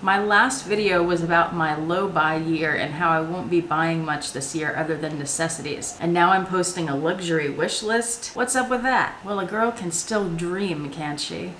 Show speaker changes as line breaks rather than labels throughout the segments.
My last video was about my low buy year and how I won't be buying much this year other than necessities. And now I'm posting a luxury wish list. What's up with that? Well, a girl can still dream, can't she?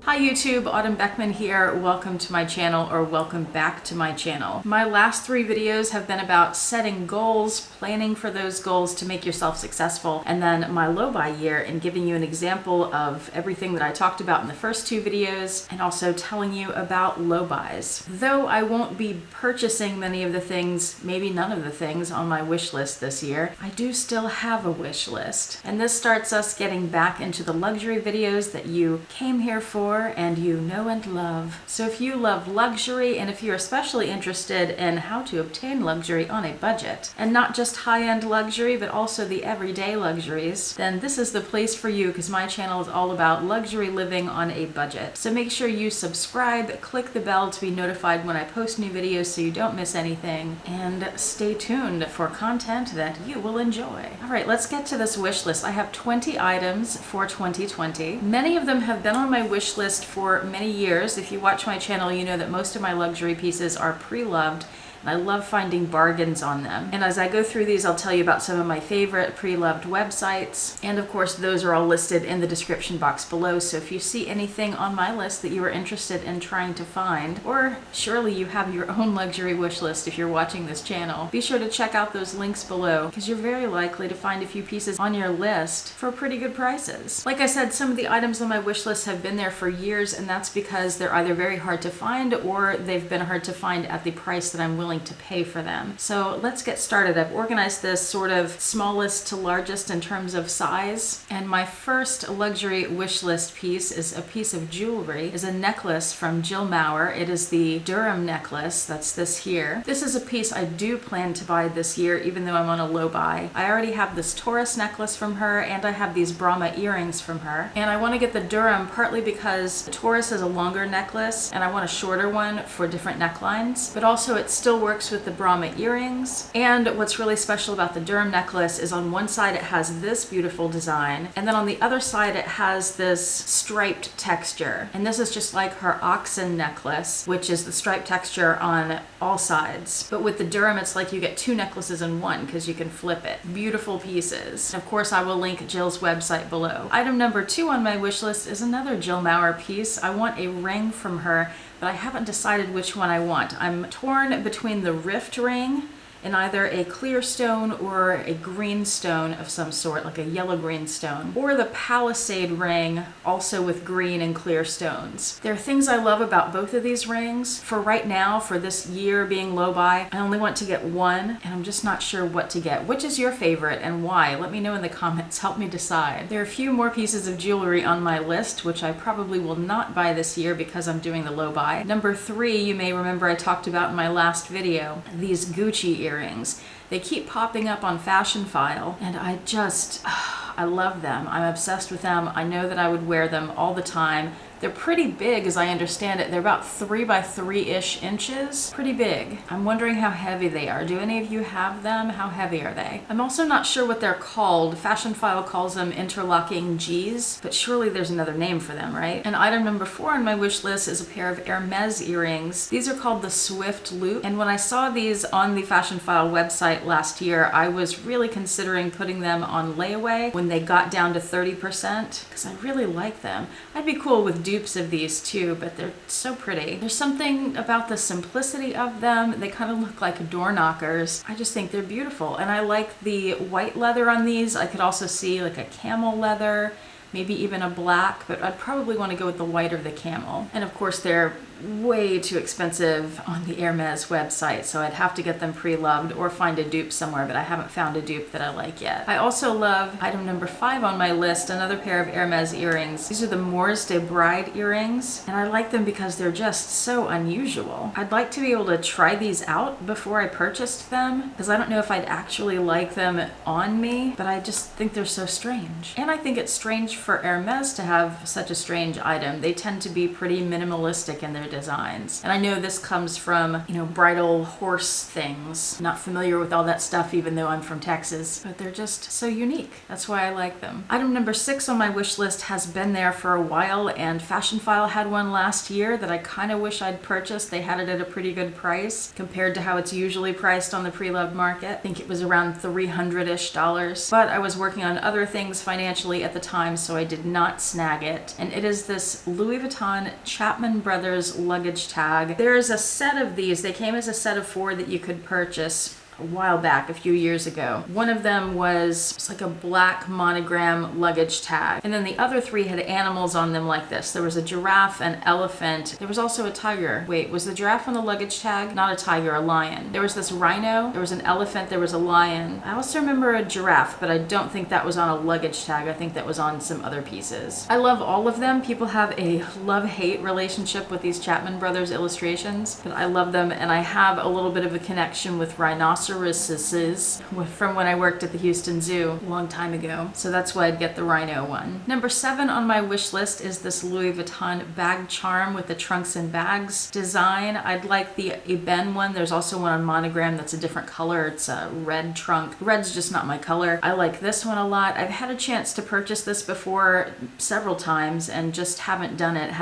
Hi YouTube, Autumn Beckman here. Welcome to my channel, or welcome back to my channel. My last 3 videos have been about setting goals, planning for those goals to make yourself successful, and then my low buy year and giving you an example of everything that I talked about in the first 2 videos, and also telling you about low buys. Though I won't be purchasing many of the things, maybe none of the things on my wish list this year, I do still have a wish list. And this starts us getting back into the luxury videos that you came here for and you know and love. So if you love luxury, and if you're especially interested in how to obtain luxury on a budget, and not just high-end luxury but also the everyday luxuries, then this is the place for you, because my channel is all about luxury living on a budget. So make sure you subscribe, click the bell to be notified when I post new videos so you don't miss anything, and stay tuned for content that you will enjoy. Alright, let's get to this wish list. I have 20 items for 2020. Many of them have been on my wish list for many years. If you watch my channel, you know that most of my luxury pieces are pre-loved, and I love finding bargains on them. And as I go through these, I'll tell you about some of my favorite pre-loved websites. And of course, those are all listed in the description box below. So if you see anything on my list that you are interested in trying to find, or surely you have your own luxury wish list if you're watching this channel, be sure to check out those links below, because you're very likely to find a few pieces on your list for pretty good prices. Like I said, some of the items on my wish list have been there for years, and that's because they're either very hard to find or they've been hard to find at the price that I'm willing to pay for them. So let's get started. I've organized this sort of smallest to largest in terms of size. And my first luxury wish list piece is a piece of jewelry, is a necklace from Jill Maurer. It is the Durham necklace. That's this here. This is a piece I do plan to buy this year, even though I'm on a low buy. I already have this Taurus necklace from her, and I have these Brahma earrings from her. And I want to get the Durham partly because the Taurus is a longer necklace and I want a shorter one for different necklines, but also it still works with the Brahma earrings. And what's really special about the Durham necklace is on one side it has this beautiful design, and then on the other side it has this striped texture. And this is just like her oxen necklace, which is the striped texture on all sides. But with the Durham, it's like you get 2 necklaces in one because you can flip it. Beautiful pieces. Of course, I will link Jill's website below. Item number 2 on my wish list is another Jill Maurer piece. I want a ring from her, but I haven't decided which one I want. I'm torn between the Rift ring in either a clear stone or a green stone of some sort, like a yellow-green stone, or the Palisade ring, also with green and clear stones. There are things I love about both of these rings. For right now, for this year being low buy, I only want to get one, and I'm just not sure what to get. Which is your favorite and why? Let me know in the comments. Help me decide. There are a few more pieces of jewelry on my list, which I probably will not buy this year because I'm doing the low buy. Number 3, you may remember I talked about in my last video, these Gucci earrings. They keep popping up on Fashionphile, and I love them. I'm obsessed with them. I know that I would wear them all the time. They're pretty big as I understand it. They're about 3 by 3-ish inches. Pretty big. I'm wondering how heavy they are. Do any of you have them? How heavy are they? I'm also not sure what they're called. Fashionphile calls them interlocking G's, but surely there's another name for them, right? And item number 4 on my wish list is a pair of Hermes earrings. These are called the Swift Loop, and when I saw these on the Fashionphile website last year, I was really considering putting them on layaway when they got down to 30%, because I really like them. I'd be cool with dupes of these too, but they're so pretty. There's something about the simplicity of them. They kind of look like door knockers. I just think they're beautiful, and I like the white leather on these. I could also see like a camel leather, maybe even a black, but I'd probably want to go with the white or the camel. And of course they're way too expensive on the Hermes website, so I'd have to get them pre-loved or find a dupe somewhere, but I haven't found a dupe that I like yet. I also love item number 5 on my list, another pair of Hermes earrings. These are the Mors de Bride earrings, and I like them because they're just so unusual. I'd like to be able to try these out before I purchased them, because I don't know if I'd actually like them on me, but I just think they're so strange. And I think it's strange for Hermes to have such a strange item. They tend to be pretty minimalistic in their designs. And I know this comes from, you know, bridal horse things. Not familiar with all that stuff, even though I'm from Texas, but they're just so unique. That's why I like them. Item number 6 on my wish list has been there for a while, and Fashionphile had one last year that I kind of wish I'd purchased. They had it at a pretty good price compared to how it's usually priced on the Preloved market. I think it was around $300-ish, but I was working on other things financially at the time, so I did not snag it. And it is this Louis Vuitton Chapman Brothers luggage tag. There is a set of these. They came as a set of 4 that you could purchase a while back, a few years ago. One of them was like a black monogram luggage tag. And then the other 3 had animals on them like this. There was a giraffe, an elephant. There was also a tiger. Wait, was the giraffe on the luggage tag? Not a tiger, a lion. There was this rhino. There was an elephant. There was a lion. I also remember a giraffe, but I don't think that was on a luggage tag. I think that was on some other pieces. I love all of them. People have a love-hate relationship with these Chapman Brothers illustrations, but I love them, and I have a little bit of a connection with rhinoceroses from when I worked at the Houston Zoo a long time ago. So that's why I'd get the rhino one. Number 7 on my wish list is this Louis Vuitton bag charm with the trunks and bags design. I'd like the ebene one. There's also one on monogram that's a different color. It's a red trunk. Red's just not my color. I like this one a lot. I've had a chance to purchase this before several times and just haven't done it.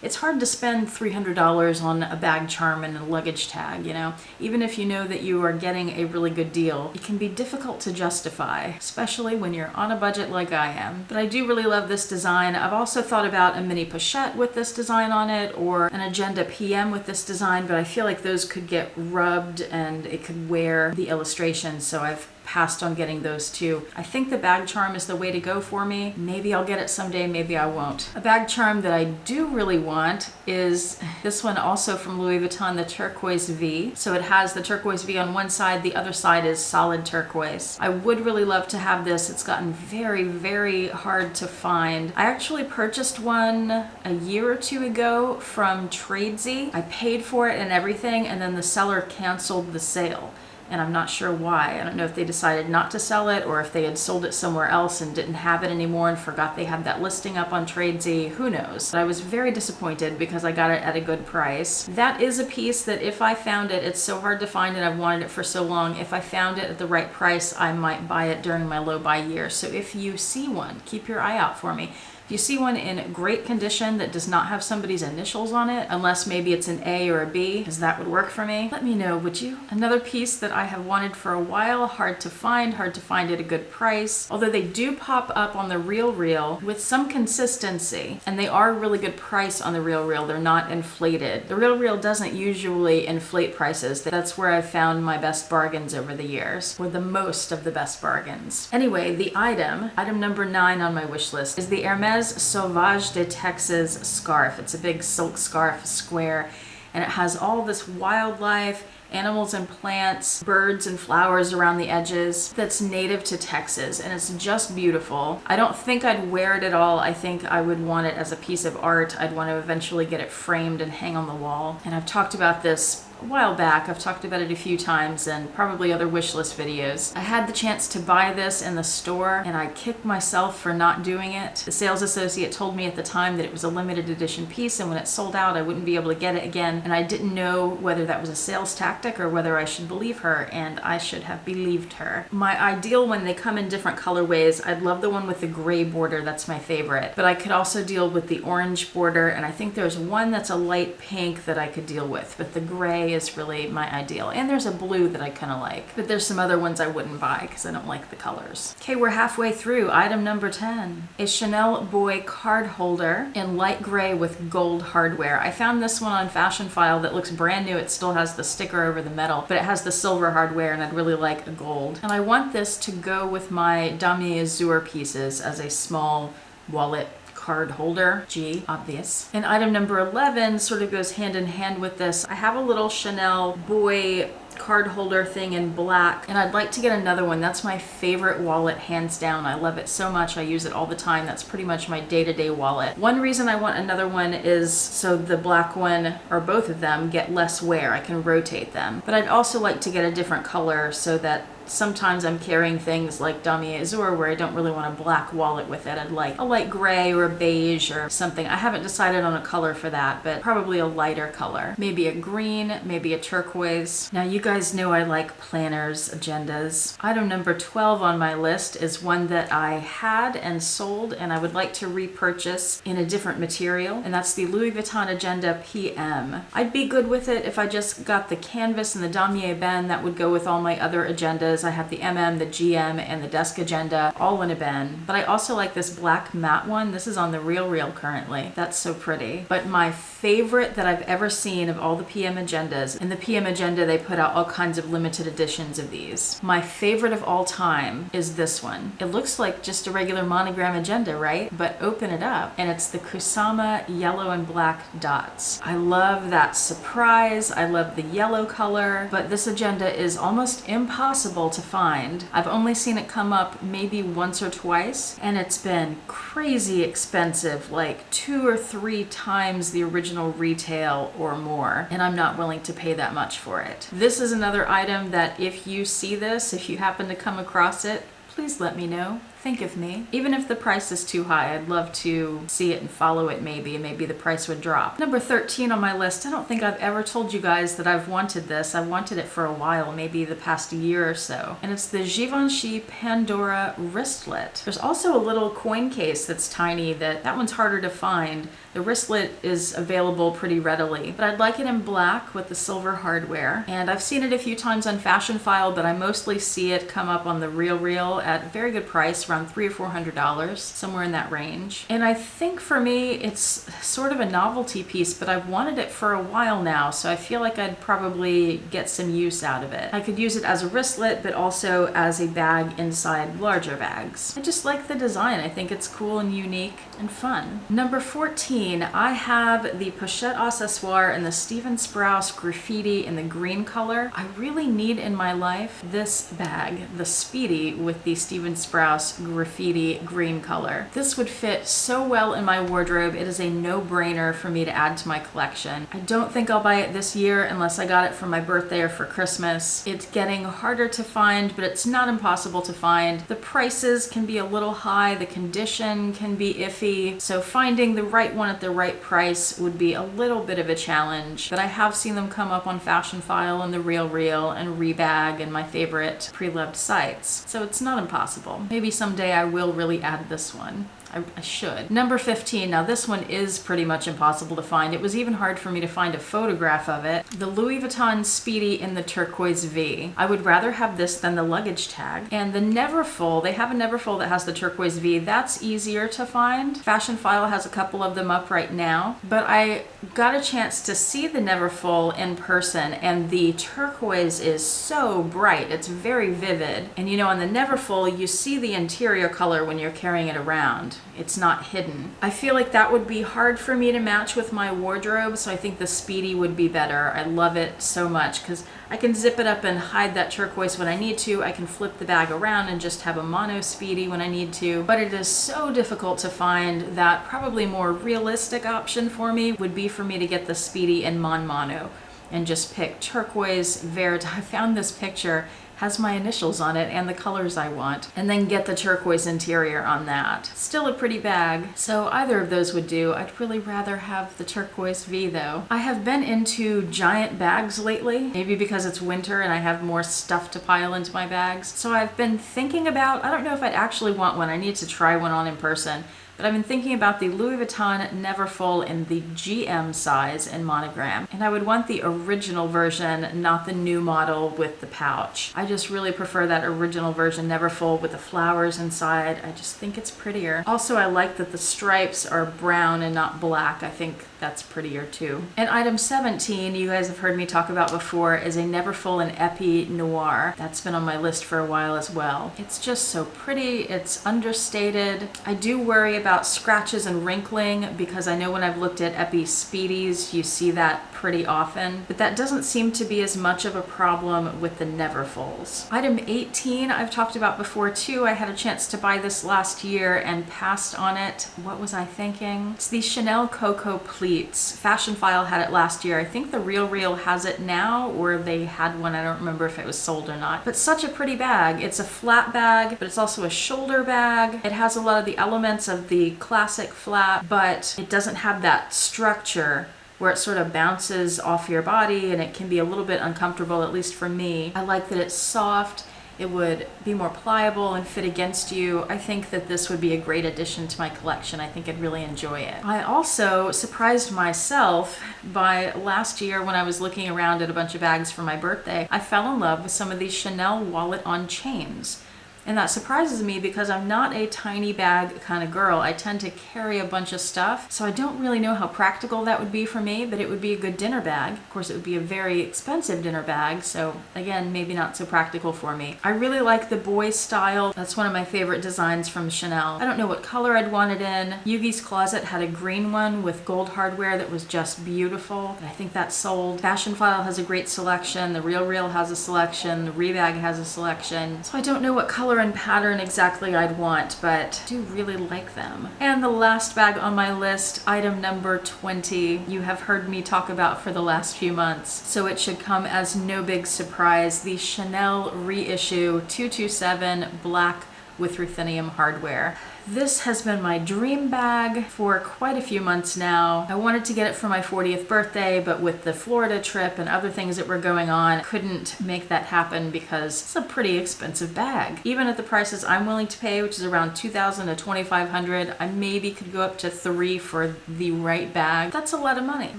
It's hard to spend $300 on a bag charm and a luggage tag, you know? Even if you know that you are getting a really good deal, it can be difficult to justify, especially when you're on a budget like I am. But I do really love this design. I've also thought about a mini pochette with this design on it, or an Agenda PM with this design, but I feel like those could get rubbed and it could wear the illustration, so I've passed on getting those too. I think the bag charm is the way to go for me. Maybe I'll get it someday, maybe I won't. A bag charm that I do really want is this one, also from Louis Vuitton, the Turquoise V. So it has the Turquoise V on one side, the other side is solid turquoise. I would really love to have this. It's gotten very, very hard to find. I actually purchased one a year or 2 ago from Tradesy. I paid for it and everything, and then the seller canceled the sale. And I'm not sure why. I don't know if they decided not to sell it or if they had sold it somewhere else and didn't have it anymore and forgot they had that listing up on Tradesy. Who knows? But I was very disappointed because I got it at a good price. That is a piece that if I found it, it's so hard to find and I've wanted it for so long. If I found it at the right price, I might buy it during my low buy year. So if you see one, keep your eye out for me. If you see one in great condition that does not have somebody's initials on it, unless maybe it's an A or a B, because that would work for me, let me know, would you? Another piece that I have wanted for a while, hard to find at a good price, although they do pop up on the RealReal with some consistency, and they are a really good price on the RealReal. They're not inflated. The RealReal doesn't usually inflate prices. That's where I've found my best bargains over the years, or the most of the best bargains. Anyway, the item number 9 on my wish list is the Hermes Sauvage de Texas scarf. It's a big silk scarf, square, and it has all this wildlife, animals and plants, birds and flowers around the edges that's native to Texas, and it's just beautiful. I don't think I'd wear it at all. I think I would want it as a piece of art. I'd want to eventually get it framed and hang on the wall. And I've talked about this a while back. I've talked about it a few times and probably other wish list videos. I had the chance to buy this in the store and I kicked myself for not doing it. The sales associate told me at the time that it was a limited edition piece and when it sold out I wouldn't be able to get it again, and I didn't know whether that was a sales tactic or whether I should believe her, and I should have believed her. My ideal when they come in different colorways, I'd love the one with the gray border. That's my favorite, but I could also deal with the orange border, and I think there's one that's a light pink that I could deal with, but the gray is really my ideal. And there's a blue that I kind of like, but there's some other ones I wouldn't buy because I don't like the colors. Okay, we're halfway through. Item number 10, a Chanel Boy card holder in light gray with gold hardware. I found this one on Fashionphile that looks brand new. It still has the sticker over the metal, but it has the silver hardware and I'd really like a gold. And I want this to go with my Damier Azur pieces as a small wallet card holder. Gee, obvious. And item number 11 sort of goes hand in hand with this. I have a little Chanel Boy card holder thing in black, and I'd like to get another one. That's my favorite wallet, hands down. I love it so much. I use it all the time. That's pretty much my day-to-day wallet. One reason I want another one is so the black one, or both of them, get less wear. I can rotate them. But I'd also like to get a different color so that sometimes I'm carrying things like Damier Azur where I don't really want a black wallet with it. I'd like a light gray or a beige or something. I haven't decided on a color for that, but probably a lighter color. Maybe a green, maybe a turquoise. Now you guys know I like planners, agendas. Item number 12 on my list is one that I had and sold and I would like to repurchase in a different material, and that's the Louis Vuitton Agenda PM. I'd be good with it if I just got the canvas and the damier ben. That would go with all my other agendas. I have the MM, the GM, and the desk agenda all in a ben. But I also like this black matte one. This is on the RealReal currently. That's so pretty. But my favorite that I've ever seen of all the PM agendas, in the PM agenda they put out all kinds of limited editions of these. My favorite of all time is this one. It looks like just a regular monogram agenda, right? But open it up and it's the Kusama yellow and black dots. I love that surprise. I love the yellow color, but this agenda is almost impossible to find. I've only seen it come up maybe once or twice, and it's been crazy expensive, like 2 or 3 times the original retail or more, and I'm not willing to pay that much for it. This is another item that if you see this, if you happen to come across it, please let me know. Think of me. Even if the price is too high, I'd love to see it and follow it maybe, and maybe the price would drop. Number 13 on my list, I don't think I've ever told you guys that I've wanted this. I've wanted it for a while, maybe the past year or so. And it's the Givenchy Pandora wristlet. There's also a little coin case that's tiny that one's harder to find. The wristlet is available pretty readily, but I'd like it in black with the silver hardware. And I've seen it a few times on Fashionphile, but I mostly see it come up on the RealReal at a very good price, around $300 or $400, somewhere in that range. And I think for me, it's sort of a novelty piece, but I've wanted it for a while now, so I feel like I'd probably get some use out of it. I could use it as a wristlet, but also as a bag inside larger bags. I just like the design. I think it's cool and unique and fun. Number 14, I have the Pochette Accessoire in the Steven Sprouse graffiti in the green color. I really need in my life this bag, the Speedy with the Steven Sprouse graffiti green color. This would fit so well in my wardrobe. It is a no-brainer for me to add to my collection. I don't think I'll buy it this year unless I got it for my birthday or for Christmas. It's getting harder to find, but it's not impossible to find. The prices can be a little high, the condition can be iffy, so finding the right one at the right price would be a little bit of a challenge, but I have seen them come up on Fashionphile and the RealReal and Rebag and my favorite Preloved sites, so it's not impossible. Maybe someday I will really add this one. I should. Number 15, now this one is pretty much impossible to find. It was even hard for me to find a photograph of it. The Louis Vuitton Speedy in the Turquoise V. I would rather have this than the luggage tag. And the Neverfull, they have a Neverfull that has the Turquoise V. That's easier to find. Fashionphile has a couple of them up right now, but I got a chance to see the Neverfull in person, and the turquoise is so bright. It's very vivid. And you know, on the Neverfull, you see the interior color when you're carrying it around. It's not hidden. I feel like that would be hard for me to match with my wardrobe, so I think the Speedy would be better. I love it so much because I can zip it up and hide that turquoise when I need to. I can flip the bag around and just have a mono Speedy when I need to, but it is so difficult to find that probably more realistic option for me would be for me to get the Speedy in mono and just pick turquoise, vert. I found this picture, has my initials on it and the colors I want, and then get the turquoise interior on that. Still a pretty bag, so either of those would do. I'd really rather have the Turquoise V though. I have been into giant bags lately, maybe because it's winter and I have more stuff to pile into my bags. So I've been thinking about, I don't know if I'd actually want one, I need to try one on in person, but I've been thinking about the Louis Vuitton Neverfull in the GM size and monogram. And I would want the original version, not the new model with the pouch. I just really prefer that original version Neverfull with the flowers inside. I just think it's prettier. Also, I like that the stripes are brown and not black. I think that's prettier too. And item 17, you guys have heard me talk about before, is a Neverfull in Epi Noir. That's been on my list for a while as well. It's just so pretty. It's understated. I do worry about scratches and wrinkling because I know when I've looked at Epi Speedies, you see that pretty often, but that doesn't seem to be as much of a problem with the Neverfulls. Item 18 I've talked about before too. I had a chance to buy this last year and passed on it. What was I thinking? It's the Chanel Coco Pleats. Fashionphile had it last year. I think the Real has it now, or they had one. I don't remember if it was sold or not. But such a pretty bag. It's a flat bag, but it's also a shoulder bag. It has a lot of the elements of the classic flat, but it doesn't have that structure where it sort of bounces off your body, and it can be a little bit uncomfortable, at least for me. I like that it's soft. It would be more pliable and fit against you. I think that this would be a great addition to my collection. I think I'd really enjoy it. I also surprised myself by last year when I was looking around at a bunch of bags for my birthday. I fell in love with some of these Chanel wallet on chains. And that surprises me because I'm not a tiny bag kind of girl. I tend to carry a bunch of stuff, so I don't really know how practical that would be for me, but it would be a good dinner bag. Of course, it would be a very expensive dinner bag, so again, maybe not so practical for me. I really like the boy style. That's one of my favorite designs from Chanel. I don't know what color I'd want it in. Yoogi's Closet had a green one with gold hardware that was just beautiful. I think that sold. Fashionphile has a great selection. The Real has a selection. The Rebag has a selection. So I don't know what color and pattern exactly I'd want, but I do really like them. And the last bag on my list, item number 20, you have heard me talk about for the last few months, so it should come as no big surprise. The Chanel reissue 227 black with ruthenium hardware. This has been my dream bag for quite a few months now. I wanted to get it for my 40th birthday, but with the Florida trip and other things that were going on, couldn't make that happen because it's a pretty expensive bag. Even at the prices I'm willing to pay, which is around $2,000 to $2,500, I maybe could go up to $3,000 for the right bag. That's a lot of money. I've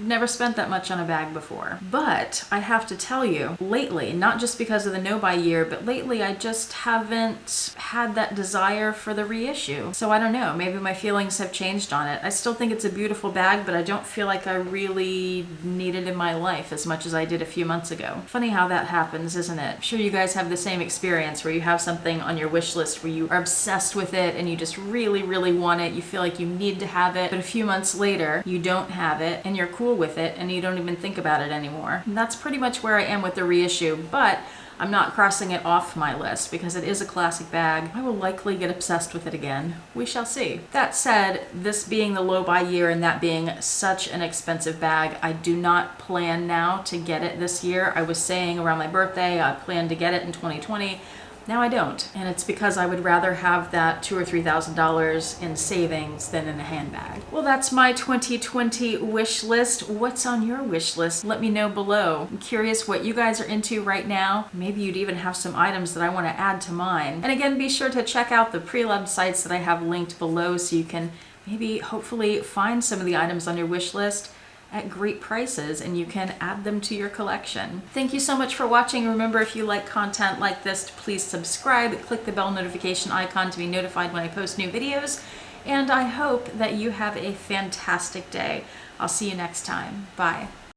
never spent that much on a bag before. But I have to tell you, lately, not just because of the no-buy year, but lately I just haven't had that desire for the reissue. So I don't know, maybe my feelings have changed on it. I still think it's a beautiful bag, but I don't feel like I really need it in my life as much as I did a few months ago. Funny how that happens, isn't it? I'm sure you guys have the same experience where you have something on your wish list where you are obsessed with it and you just really want it. You feel like you need to have it, but a few months later you don't have it and you're cool with it and you don't even think about it anymore. And that's pretty much where I am with the reissue, but I'm not crossing it off my list because it is a classic bag. I will likely get obsessed with it again. We shall see. That said, this being the low buy year and that being such an expensive bag, I do not plan now to get it this year. I was saying around my birthday, I plan to get it in 2020. Now I don't, and it's because I would rather have that $2,000 or $3,000 in savings than in a handbag. Well, that's my 2020 wish list. What's on your wish list? Let me know below. I'm curious what you guys are into right now. Maybe you'd even have some items that I want to add to mine. And again, be sure to check out the Preloved sites that I have linked below so you can maybe hopefully find some of the items on your wish list at great prices and you can add them to your collection. Thank you so much for watching. Remember, if you like content like this, to please subscribe, click the bell notification icon to be notified when I post new videos, and I hope that you have a fantastic day. I'll see you next time. Bye.